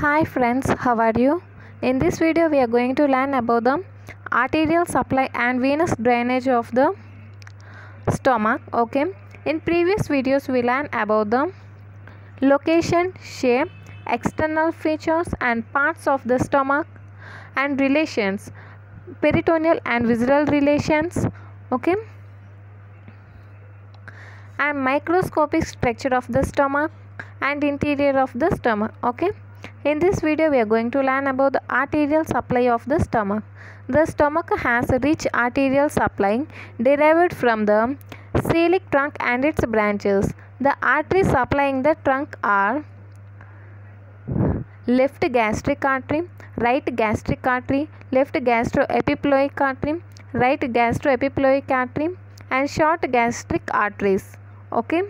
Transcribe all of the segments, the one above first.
Hi friends, how are you? In this video we are going to learn about the arterial supply and venous drainage of the stomach. Okay, in previous videos we learned about the location, shape, external features and parts of the stomach and relations, peritoneal and visceral relations. Okay, and microscopic structure of the stomach and interior of the stomach. Okay, in this video we are going to learn about the arterial supply of the stomach. The stomach has a rich arterial supply derived from the celiac trunk and its branches. The arteries supplying the trunk are left gastric artery, right gastric artery, left gastroepiploic artery, right gastroepiploic artery and short gastric arteries. Okay,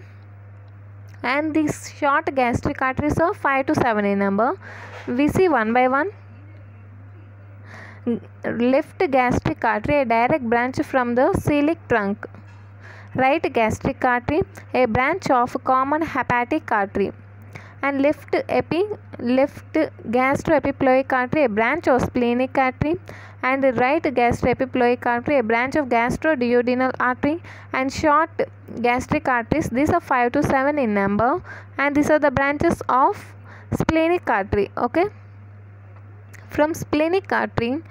and these short gastric arteries are 5 to 7 in number. We see one by one. Left gastric artery, a direct branch from the celiac trunk. Right gastric artery, a branch of common hepatic artery. And left gastroepiploic artery, a branch of splenic artery. And right gastroepiploic artery, a branch of gastroduodenal artery. And short gastric arteries, these are 5 to 7 in number, and these are the branches of splenic artery. Okay, from splenic artery,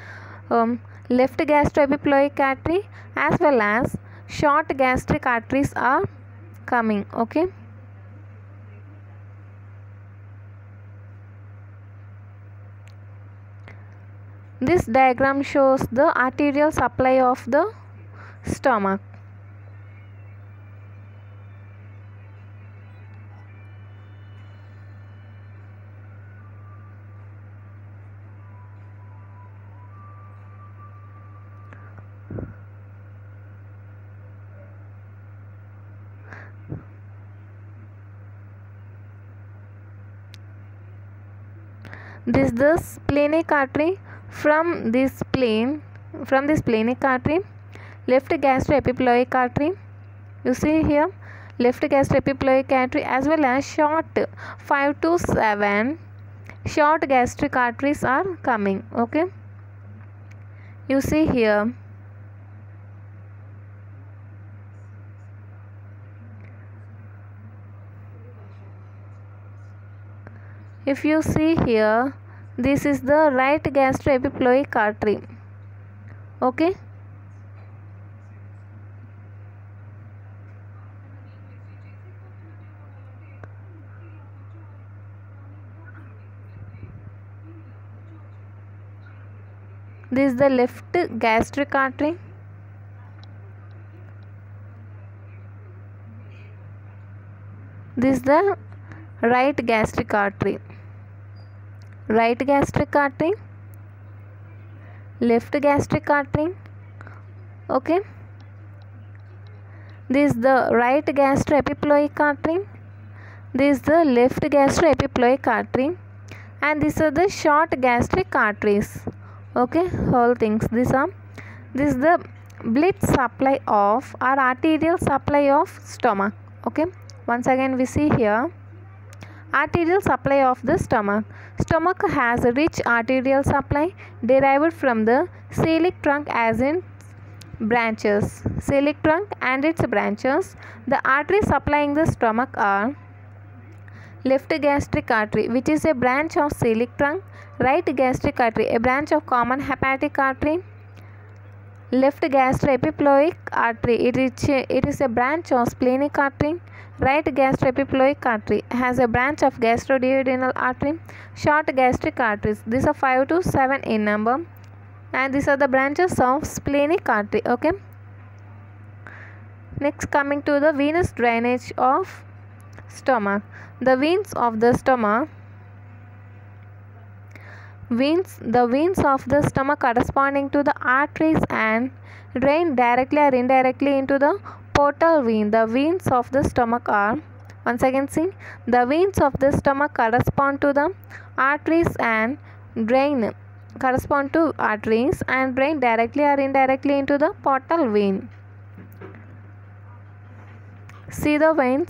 left gastroepiploic artery as well as short gastric arteries are coming. Okay, this diagram shows the arterial supply of the stomach. This is the splenic artery. From this splenic artery, left gastroepiploic artery, you see here, left gastroepiploic artery as well as short 5 to 7 short gastric arteries are coming. Okay, you see here. If you see here, this is the right gastroepiploic artery. Okay, this is the left gastric artery. This is the right gastric artery. Right gastric artery, left gastric artery. Okay, this is the right gastroepiploic artery, this is the left gastroepiploic artery, and these are the short gastric arteries. Okay, whole things. This is the blood supply of or arterial supply of stomach. Okay, once again we see here arterial supply of the stomach. Stomach has a rich arterial supply derived from the celiac trunk as in branches. Celiac trunk and its branches. The arteries supplying the stomach are left gastric artery, which is a branch of celiac trunk. Right gastric artery, a branch of common hepatic artery. Left gastroepiploic artery, it is a branch of splenic artery. Right gastroepiploic artery has a branch of gastroduodenal artery. Short gastric arteries, these are 5 to 7 in number, and these are the branches of splenic artery. Okay, next coming to the venous drainage of stomach. The veins of the stomach, the veins of the stomach corresponding to the arteries and drain directly or indirectly into the portal vein. The veins of the stomach are, once again see, the veins of the stomach correspond to the arteries and drain directly or indirectly into the portal vein. See the veins.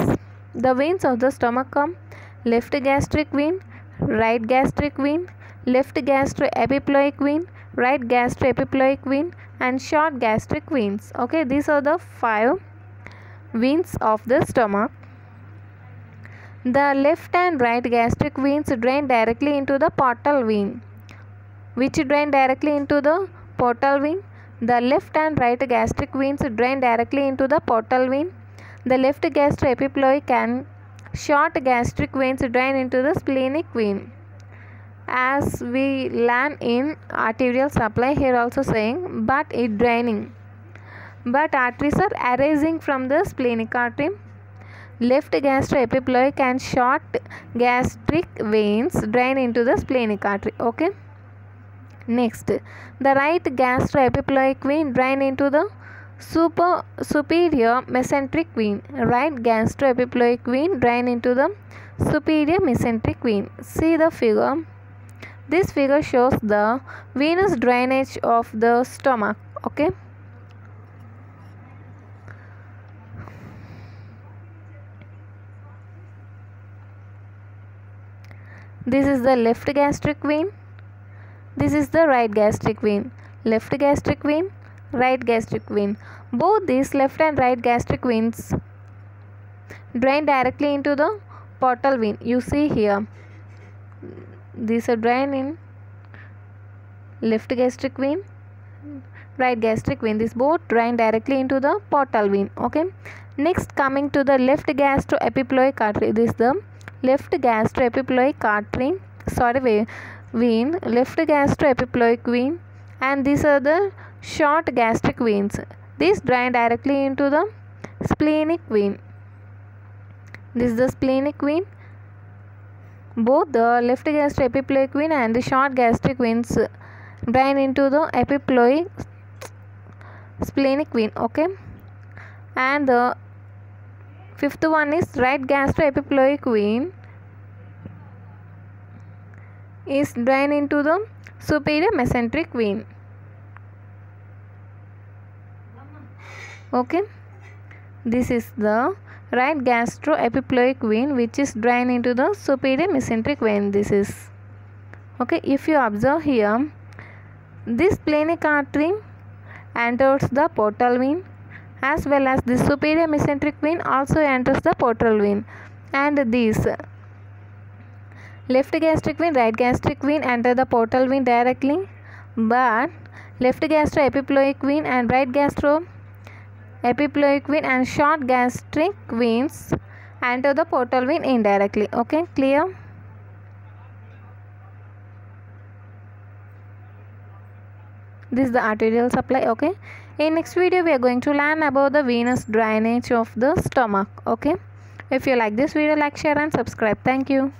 The veins of the stomach come left gastric vein, right gastric vein, left gastroepiploic vein, right gastroepiploic vein, and short gastric veins. Okay, these are the 5 veins of the stomach. The left and right gastric veins drain directly into the portal vein. Which drain directly into the portal vein? The left and right gastric veins drain directly into the portal vein. The left gastroepiploic and short gastric veins drain into the splenic vein. As we learn in arterial supply, here also saying, but it draining. But arteries are arising from the splenic artery. Left gastroepiploic and short gastric veins drain into the splenic artery. Okay. Next, the right gastroepiploic vein drain into the superior mesenteric vein. Right gastroepiploic vein drain into the superior mesenteric vein. See the figure. This figure shows the venous drainage of the stomach. Okay. This is the left gastric vein. This is the right gastric vein. Left gastric vein, right gastric vein. Both these left and right gastric veins drain directly into the portal vein. You see here. These are drain in left gastric vein, right gastric vein. These both drain directly into the portal vein. Okay. Next, coming to the left gastroepiploic artery. This is the left gastroepiploic artery. Vein, left gastroepiploic vein, and these are the short gastric veins. These drain directly into the splenic vein. This is the splenic vein. Both the left gastroepiploic vein and the short gastric veins drain into the epiploic splenic vein. Okay, and the 5th one is right gastroepiploic vein is drain into the superior mesenteric vein. Okay, this is the right gastroepiploic vein which is drain into the superior mesenteric vein. This is okay. If you observe here, this splenic artery enters the portal vein, as well as the superior mesenteric vein also enters the portal vein, and these left gastric vein, right gastric vein enter the portal vein directly, but left gastroepiploic vein and right gastroepiploic vein and short gastric veins enter the portal vein indirectly. Okay, clear? This is the arterial supply. Okay, in next video we are going to learn about the venous drainage of the stomach. Okay, if you like this video, like, share and subscribe. Thank you.